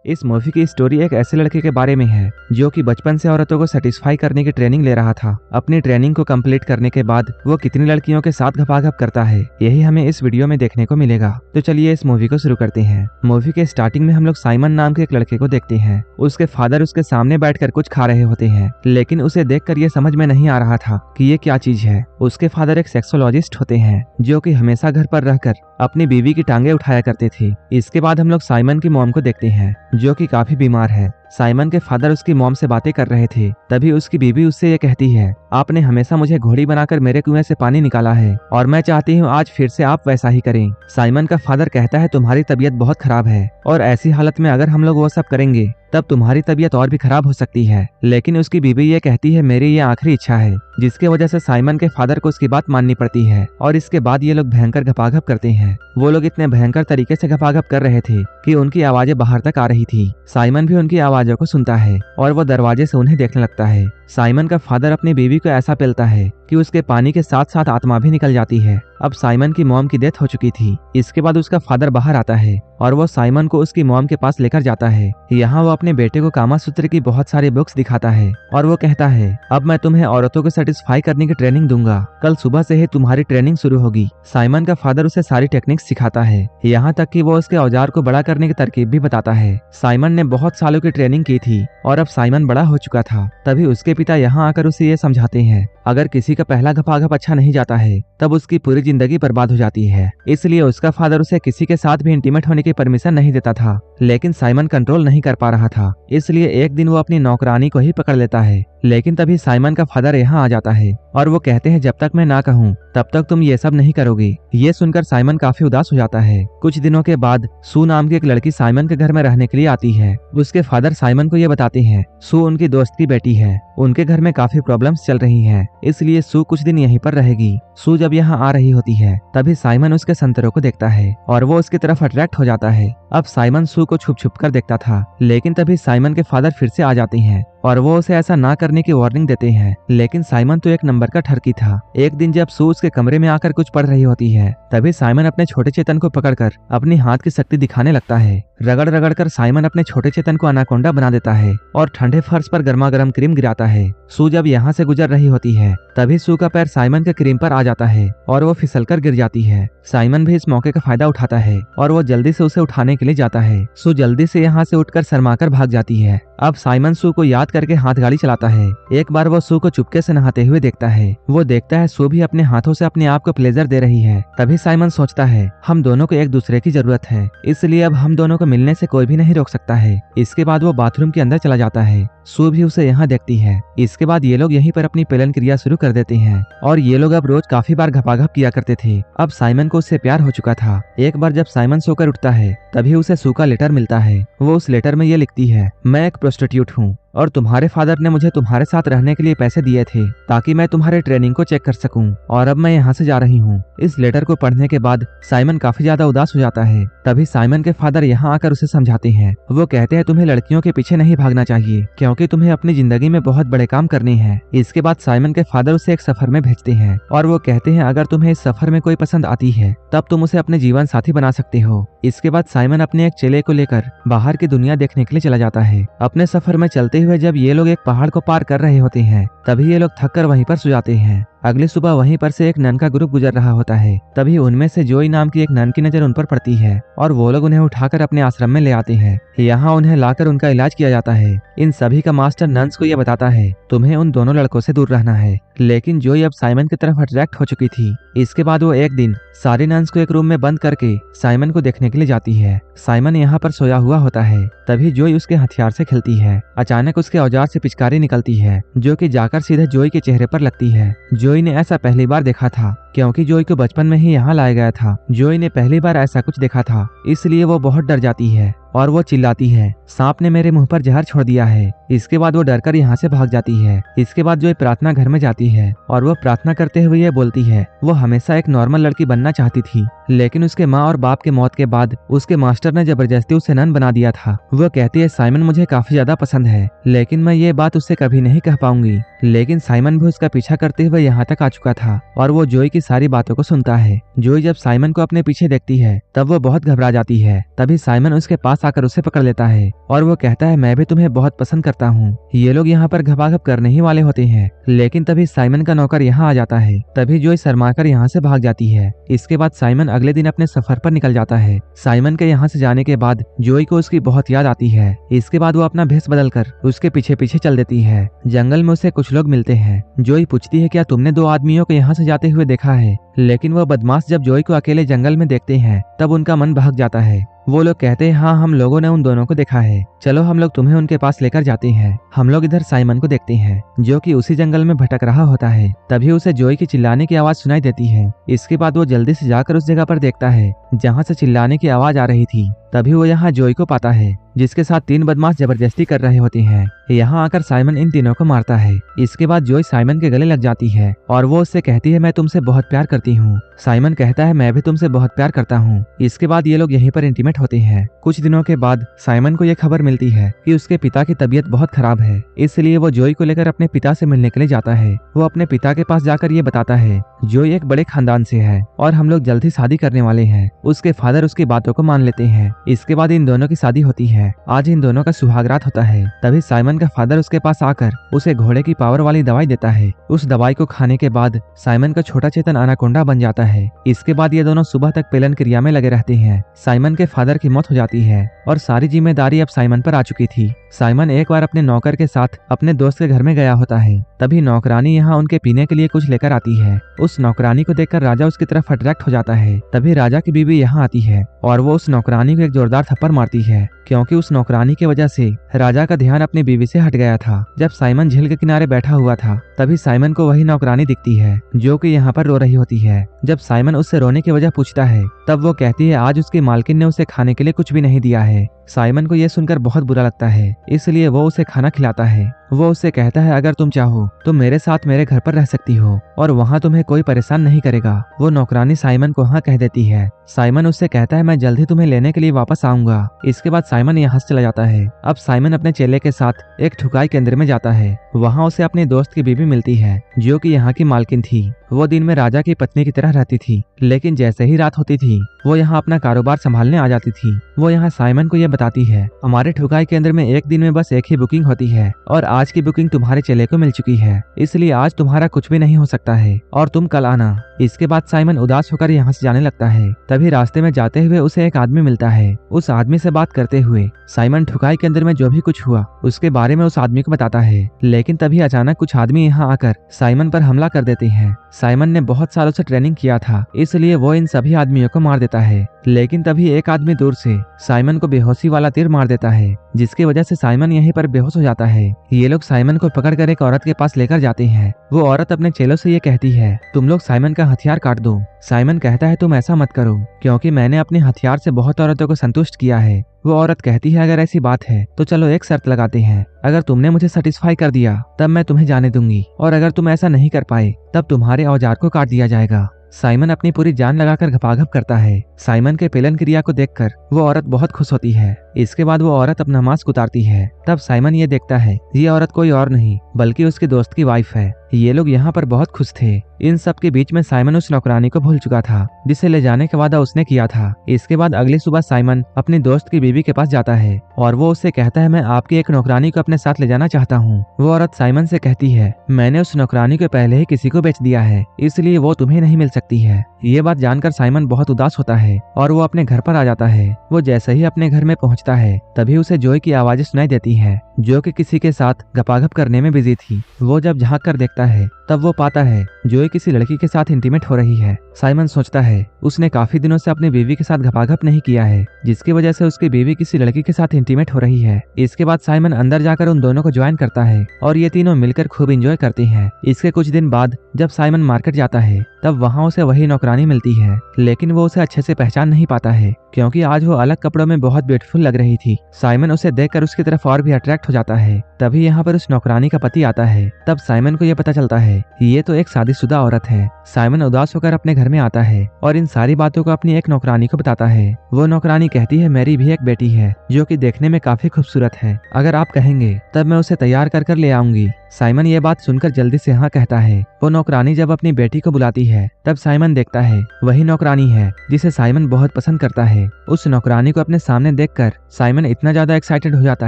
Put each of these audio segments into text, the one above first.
इस मूवी की स्टोरी एक ऐसे लड़के के बारे में है जो कि बचपन से औरतों को सेटिस्फाई करने की ट्रेनिंग ले रहा था। अपनी ट्रेनिंग को कंप्लीट करने के बाद वो कितनी लड़कियों के साथ घपाघप करता है, यही हमें इस वीडियो में देखने को मिलेगा। तो चलिए इस मूवी को शुरू करते हैं। मूवी के स्टार्टिंग में हम लोग साइमन नाम के एक लड़के को देखते हैं। उसके फादर उसके सामने बैठकर कुछ खा रहे होते हैं, लेकिन उसे देखकर ये समझ में नहीं आ रहा था कि ये क्या चीज है। उसके फादर एक सेक्सोलॉजिस्ट होते हैं जो कि हमेशा घर पर रहकर अपनी बीवी की टांगे उठाया करते थे। इसके बाद हम लोग साइमन की मॉम को देखते हैं जो कि काफी बीमार है। साइमन के फादर उसकी मॉम से बातें कर रहे थे, तभी उसकी बीवी उससे ये कहती है, आपने हमेशा मुझे घोड़ी बनाकर मेरे कुएं से पानी निकाला है और मैं चाहती हूँ आज फिर से आप वैसा ही करें। साइमन का फादर कहता है, तुम्हारी तबीयत बहुत खराब है और ऐसी हालत में अगर हम लोग वो सब करेंगे तब तुम्हारी तबीयत और भी खराब हो सकती है। लेकिन उसकी बीवी ये कहती है, मेरी ये आखिरी इच्छा है, जिसके वजह से साइमन के फादर को उसकी बात माननी पड़ती है। और इसके बाद ये लोग भयंकर घपाघप करते हैं। वो लोग इतने भयंकर तरीके से घपाघप कर रहे थे कि उनकी आवाजें बाहर तक आ रही थी। साइमन भी उनकी आवाजों को सुनता है और वो दरवाजे से उन्हें देखने लगता है। साइमन का फादर अपनी बीवी को ऐसा पेलता है कि उसके पानी के साथ साथ आत्मा भी निकल जाती है। अब साइमन की मॉम की डेथ हो चुकी थी। इसके बाद उसका फादर बाहर आता है और वो साइमन को उसकी मॉम के पास लेकर जाता है। यहाँ वो अपने बेटे को कामा सूत्र की बहुत सारी बुक्स दिखाता है और वो कहता है, अब मैं तुम्हें औरतों को सेटिस्फाई करने की ट्रेनिंग दूंगा, कल सुबह से ही तुम्हारी ट्रेनिंग शुरू होगी। साइमन का फादर उसे सारी टेक्निक्स सिखाता है, यहाँ तक कि वो उसके औजार को बड़ा करने की तरकीब भी बताता है। साइमन ने बहुत सालों की ट्रेनिंग की थी और अब साइमन बड़ा हो चुका था। तभी उसके पिता यहाँ आकर उसे ये समझाते हैं, अगर किसी का पहला घपाघप अच्छा नहीं जाता है तब उसकी पूरी जिंदगी बर्बाद हो जाती है। इसलिए उसका फादर उसे किसी के साथ भी इंटीमेट होने की परमिशन नहीं देता था। लेकिन साइमन कंट्रोल नहीं कर पा रहा था, इसलिए एक दिन वो अपनी नौकरानी को ही पकड़ लेता है। लेकिन तभी साइमन का फादर यहाँ आ जाता है और वो कहते हैं, जब तक मैं ना कहूँ तब तक तुम ये सब नहीं करोगी। ये सुनकर साइमन काफी उदास हो जाता है। कुछ दिनों के बाद सू नाम की एक लड़की साइमन के घर में रहने के लिए आती है। उसके फादर साइमन को ये बताते हैं, सू उनकी दोस्त की बेटी है, उनके घर में काफी प्रॉब्लम्स चल रही हैं, इसलिए सू कुछ दिन यहीं पर रहेगी। सू जब यहाँ आ रही होती है तभी साइमन उसके संतरों को देखता है और वो उसकी तरफ अट्रैक्ट हो जाता है। अब साइमन सू को छुप छुप कर देखता था, लेकिन तभी साइमन के फादर फिर से आ जाते हैं और वो उसे ऐसा ना करने की वार्निंग देते हैं। लेकिन साइमन तो एक नंबर का ठरकी था। एक दिन जब सू उसके कमरे में आकर कुछ पढ़ रही होती है, तभी साइमन अपने छोटे चेतन को पकड़कर अपनी हाथ की शक्ति दिखाने लगता है। रगड़ रगड़ कर साइमन अपने छोटे चेतन को अनाकोंडा बना देता है और ठंडे फर्श पर गर्मा गर्म क्रीम गिराता है। सू जब यहाँ से गुजर रही होती है तभी सू का पैर साइमन के क्रीम पर आ जाता है और वो फिसलकर गिर जाती है। साइमन भी इस मौके का फायदा उठाता है और वो जल्दी से उसे उठाने के लिए जाता है। सू जल्दी से यहाँ से उठकर शर्माकर भाग जाती है। अब साइमन सू को याद करके हाथ गाड़ी चलाता है। एक बार वो सू को चुपके से नहाते हुए देखता है। वो देखता है सू भी अपने हाथों से अपने आप को प्लेजर दे रही है। तभी साइमन सोचता है, हम दोनों को एक दूसरे की जरूरत है, इसलिए अब हम दोनों को मिलने से कोई भी नहीं रोक सकता है। इसके बाद वो बाथरूम के अंदर चला जाता है। सू भी उसे यहाँ देखती है। इसके बाद ये लोग यहीं पर अपनी पेलन क्रिया शुरू कर देते हैं और ये लोग अब रोज काफी बार घपाघप किया करते थे। अब साइमन को उससे प्यार हो चुका था। एक बार जब साइमन सोकर उठता है तभी उसे सू का लेटर मिलता है। वो उस लेटर में ये लिखती है, मैं एक प्रोस्टिट्यूट हूँ और तुम्हारे फादर ने मुझे तुम्हारे साथ रहने के लिए पैसे दिए थे ताकि मैं तुम्हारे ट्रेनिंग को चेक कर सकूं और अब मैं यहाँ से जा रही हूँ। इस लेटर को पढ़ने के बाद साइमन काफी ज्यादा उदास हो जाता है। तभी साइमन के फादर यहाँ आकर उसे समझाते हैं। वो कहते हैं, तुम्हें लड़कियों के पीछे नहीं भागना चाहिए क्योंकि तुम्हें अपनी जिंदगी में बहुत बड़े काम करने हैं। इसके बाद साइमन के फादर उसे एक सफर में भेजते हैं और वो कहते हैं, अगर तुम्हें इस सफर में कोई पसंद आती है तब तुम उसे अपने जीवन साथी बना सकते हो। इसके बाद साइमन अपने एक चेले को लेकर बाहर की दुनिया देखने के लिए चला जाता है। अपने सफर में चलते हुए जब ये लोग एक पहाड़ को पार कर रहे होते हैं तभी ये लोग थककर वहीं पर सो जाते हैं। अगली सुबह वहीं पर से एक नन का ग्रुप गुजर रहा होता है। तभी उनमें से जोई नाम की एक नन की नजर उन पर पड़ती है और वो लोग उन्हें उठाकर अपने आश्रम में ले आते हैं। यहाँ उन्हें लाकर उनका इलाज किया जाता है। इन सभी का मास्टर नन्स को यह बताता है, तुम्हें उन दोनों लड़कों से दूर रहना है। लेकिन जोई अब साइमन की तरफ अट्रैक्ट हो चुकी थी। इसके बाद वो एक दिन सारे नन्स को एक रूम में बंद करके साइमन को देखने के लिए जाती है। साइमन यहाँ पर सोया हुआ होता है। तभी जोई उसके हथियार से खेलती है। अचानक उसके औजार से पिचकारी निकलती है जो कि जाकर सीधे जोई के चेहरे पर लगती है। जोई ने ऐसा पहली बार देखा था क्योंकि जोई को बचपन में ही यहाँ लाया गया था। जोई ने पहली बार ऐसा कुछ देखा था, इसलिए वो बहुत डर जाती है और वो चिल्लाती है, सांप ने मेरे मुंह पर जहर छोड़ दिया है। इसके बाद वो डरकर यहाँ से भाग जाती है। इसके बाद जोई प्रार्थना घर में जाती है और वो प्रार्थना करते हुए ये बोलती है, वो हमेशा एक नॉर्मल लड़की बनना चाहती थी, लेकिन उसके माँ और बाप के मौत के बाद उसके मास्टर ने जबरदस्ती उसे नन बना दिया था। वो कहती है, साइमन मुझे काफी ज्यादा पसंद है, लेकिन मैं ये बात उससे कभी नहीं कह पाऊंगी। लेकिन साइमन भी उसका पीछा करते हुए यहाँ तक आ चुका था और वो जोई की की सारी बातों को सुनता है। जोई जब साइमन को अपने पीछे देखती है तब वो बहुत घबरा जाती है। तभी साइमन उसके पास आकर उसे पकड़ लेता है और वो कहता है मैं भी तुम्हें बहुत पसंद करता हूँ। ये लोग यहाँ पर घपाघप करने ही वाले होते हैं, लेकिन तभी साइमन का नौकर यहाँ आ जाता है। तभी जोई शर्माकर यहाँ से भाग जाती है। इसके बाद साइमन अगले दिन अपने सफर पर निकल जाता है। साइमन के यहाँ से जाने के बाद जोई को उसकी बहुत याद आती है। इसके बाद वो अपना भेष बदलकर उसके पीछे पीछे चल देती है। जंगल में उसे कुछ लोग मिलते हैं। जोई पूछती है क्या तुमने 2 आदमियों को यहाँ से जाते हुए देखा है, लेकिन वो बदमाश जब जोई को अकेले जंगल में देखते हैं तब उनका मन भाग जाता है। वो लोग कहते हैं हाँ हम लोगों ने उन दोनों को देखा है, चलो हम लोग तुम्हें उनके पास लेकर जाते हैं। हम लोग इधर साइमन को देखते हैं जो कि उसी जंगल में भटक रहा होता है। तभी उसे जोई की चिल्लाने की आवाज सुनाई देती है। इसके बाद वो जल्दी से जाकर उस जगह पर देखता है जहाँ से चिल्लाने की आवाज आ रही थी। तभी वो यहाँ जोई को पाता है जिसके साथ 3 बदमाश जबरदस्ती कर रहे होते हैं। यहाँ आकर साइमन इन तीनों को मारता है। इसके बाद जोई साइमन के गले लग जाती है और वो उससे कहती है मैं तुमसे बहुत प्यार करती हूँ। साइमन कहता है मैं भी तुमसे बहुत प्यार करता हूँ। इसके बाद ये लोग यहीं पर इंटीमेट होते हैं। कुछ दिनों के बाद साइमन को ये खबर मिलती है कि उसके पिता की तबीयत बहुत खराब है, इसलिए वो जोई को लेकर अपने पिता से मिलने के लिए जाता है। वो अपने पिता के पास जाकर ये बताता है जोई एक बड़े खानदान से है और हम लोग जल्द ही शादी करने वाले हैं। उसके फादर उसकी बातों को मान लेते हैं। इसके बाद इन दोनों की शादी होती है। आज इन दोनों का सुहागरात होता है। तभी साइमन का फादर उसके पास आकर उसे घोड़े की पावर वाली दवाई देता है। उस दवाई को खाने के बाद साइमन का छोटा चेतन अनाकोंडा बन जाता है। इसके बाद ये दोनों सुबह तक पेलन क्रिया में लगे रहते हैं। साइमन के फादर की मौत हो जाती है और सारी जिम्मेदारी अब साइमन पर आ चुकी थी। साइमन एक बार अपने नौकर के साथ अपने दोस्त के घर में गया होता है। तभी नौकरानी यहाँ उनके पीने के लिए कुछ लेकर आती है। उस नौकरानी को देखकर राजा उसकी तरफ अट्रैक्ट हो जाता है। तभी राजा की बीवी यहाँ आती है और वो उस नौकरानी को एक जोरदार थप्पड़ मारती है, क्योंकि उस नौकरानी की वजह से राजा का ध्यान अपनी बीवी से हट गया था। जब साइमन झील के किनारे बैठा हुआ था तभी साइमन को वही नौकरानी दिखती है जो कि यहाँ पर रो रही होती है। जब साइमन उससे रोने की वजह पूछता है तब वो कहती है आज उसकी मालकिन ने उसे खाने के लिए कुछ भी नहीं दिया है। साइमन को यह सुनकर बहुत बुरा लगता है, इसलिए वो उसे खाना खिलाता है। वो उससे कहता है अगर तुम चाहो तो मेरे साथ मेरे घर पर रह सकती हो और वहाँ तुम्हें कोई परेशान नहीं करेगा। वो नौकरानी साइमन को हाँ कह देती है। साइमन उससे कहता है मैं जल्द ही तुम्हें लेने के लिए वापस आऊंगा। इसके बाद साइमन यहाँ से चला जाता है। अब साइमन अपने चेले के साथ एक ठुकाई केंद्र में जाता है। वहाँ उसे अपने दोस्त की बीवी मिलती है जो कि यहाँ की मालकिन थी। वो दिन में राजा की पत्नी की तरह रहती थी, लेकिन जैसे ही रात होती थी वो यहाँ अपना कारोबार संभालने आ जाती थी। वो यहाँ साइमन को यह बताती है हमारे ठुकाई केंद्र में एक दिन में बस एक ही बुकिंग होती है और आज की बुकिंग तुम्हारे चेले को मिल चुकी है, इसलिए आज तुम्हारा कुछ भी नहीं हो सकता है और तुम कल आना। इसके बाद साइमन उदास होकर यहाँ से जाने लगता है। तभी रास्ते में जाते हुए उसे एक आदमी मिलता है। उस आदमी से बात करते हुए साइमन ठुकाई के अंदर में जो भी कुछ हुआ उसके बारे में उस आदमी को बताता है, लेकिन तभी अचानक कुछ आदमी यहाँ आकर साइमन पर हमला कर देते हैं। साइमन ने बहुत सालों से ट्रेनिंग किया था, इसलिए वो इन सभी आदमियों को मार देता है, लेकिन तभी एक आदमी दूर से साइमन को बेहोशी वाला तीर मार देता है, जिसकी वजह से साइमन यहीं पर बेहोश हो जाता है। ये लोग साइमन को पकड़कर एक औरत के पास लेकर जाते हैं। वो औरत अपने चेलों से ये कहती है तुम लोग साइमन का हथियार काट दो। साइमन कहता है तुम ऐसा मत करो, क्योंकि मैंने अपने हथियार से बहुत औरतों को संतुष्ट किया है। वो औरत कहती है अगर ऐसी बात है तो चलो एक शर्त लगाते हैं, अगर तुमने मुझे सेटिस्फाई कर दिया तब मैं तुम्हें जाने दूंगी, और अगर तुम ऐसा नहीं कर पाए तब तुम्हारे औजार को काट दिया जाएगा। साइमन अपनी पूरी जान लगाकर घपाघप करता है। साइमन के पेलन क्रिया को देखकर वो औरत बहुत खुश होती है। इसके बाद वो औरत अपना मास्क उतारती है। तब साइमन ये देखता है ये औरत कोई और नहीं बल्कि उसके दोस्त की वाइफ है। ये लोग यहाँ पर बहुत खुश थे। इन सब के बीच में साइमन उस नौकरानी को भूल चुका था जिसे ले जाने का वादा उसने किया था। इसके बाद अगली सुबह साइमन अपने दोस्त की बीवी के पास जाता है और वो उससे कहता है मैं आपकी एक नौकरानी को अपने साथ ले जाना चाहता हूँ। वो औरत साइमन से कहती है मैंने उस नौकरानी को पहले ही किसी को बेच दिया है, इसलिए वो तुम्हें नहीं मिल सकती है। ये बात जानकर साइमन बहुत उदास होता है और वो अपने घर पर आ जाता है। वो जैसे ही अपने घर में पहुंचता है तभी उसे जोई की आवाजें सुनाई देती है जो कि किसी के साथ घपाघप करने में बिजी थी। वो जब झांक कर देखता है तब वो पाता है जोई किसी लड़की के साथ इंटीमेट हो रही है। साइमन सोचता है उसने काफी दिनों से अपनी बीवी के साथ घपाघप नहीं किया है, जिसकी वजह से उसकी बीवी किसी लड़की के साथ इंटीमेट हो रही है। इसके बाद साइमन अंदर जाकर उन दोनों को ज्वाइन करता है और ये तीनों मिलकर खूब एंजॉय करते हैं। इसके कुछ दिन बाद जब साइमन मार्केट जाता है तब वहाँ उसे वही नौकरानी मिलती है, लेकिन वो उसे अच्छे से पहचान नहीं पाता है क्योंकि आज वो अलग कपड़ों में बहुत ब्यूटीफुल लग रही थी। साइमन उसे देखकर उसकी तरफ और भी अट्रैक्ट हो जाता है। तभी यहाँ पर उस नौकरानी का पति आता है। तब साइमन को यह पता चलता है ये तो एक शादीशुदा औरत है। साइमन उदास होकर अपने घर में आता है और इन सारी बातों को अपनी एक नौकरानी को बताता है। वो नौकरानी कहती है मेरी भी एक बेटी है जो कि देखने में काफी खूबसूरत है, अगर आप कहेंगे तब मैं उसे तैयार कर ले आऊंगी। साइमन ये बात सुनकर जल्दी से हाँ कहता है। वो नौकरानी जब अपनी बेटी को बुलाती है तब साइमन देखता है वही नौकरानी है जिसे साइमन बहुत पसंद करता है। उस नौकरानी को अपने सामने देखकर साइमन इतना ज्यादा एक्साइटेड हो जाता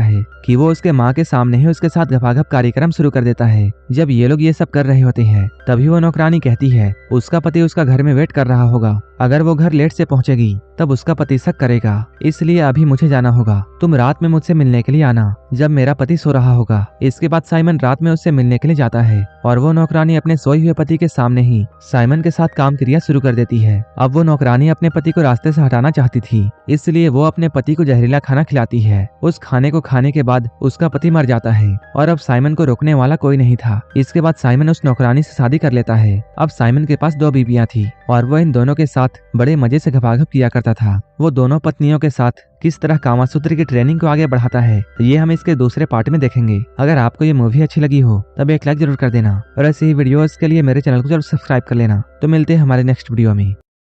है कि वो उसके माँ के सामने ही उसके साथ गपागप कार्यक्रम शुरू कर देता है। जब ये लोग ये सब कर रहे होते हैं तभी वो नौकरानी कहती है उसका पति उसका घर में वेट कर रहा होगा, अगर वो घर लेट से पहुंचेगी तब उसका पति शक करेगा, इसलिए अभी मुझे जाना होगा, तुम रात में मुझसे मिलने के लिए आना जब मेरा पति सो रहा होगा। इसके बाद साइमन रात में उससे मिलने के लिए जाता है और वो नौकरानी अपने सोए हुए पति के सामने ही साइमन के साथ काम क्रिया शुरू कर देती है। अब वो नौकरानी अपने पति को रास्ते से हटाना चाहती थी, इसलिए वो अपने पति को जहरीला खाना खिलाती है। उस खाने को खाने के बाद उसका पति मर जाता है और अब साइमन को रोकने वाला कोई नहीं था। इसके बाद साइमन उस नौकरानी से शादी कर लेता है। अब साइमन के पास 2 बीबियां थी और वो इन दोनों के साथ बड़े मजे से गपागप किया करता था। वो दोनों पत्नियों के साथ किस तरह कामासूत्र की ट्रेनिंग को आगे बढ़ाता है ये हम इसके दूसरे पार्ट में देखेंगे। अगर आपको ये मूवी अच्छी लगी हो तब एक लाइक जरूर कर देना और ऐसे ही वीडियोस के लिए मेरे चैनल को जरूर सब्सक्राइब कर लेना। तो मिलते हैं हमारे नेक्स्ट वीडियो में।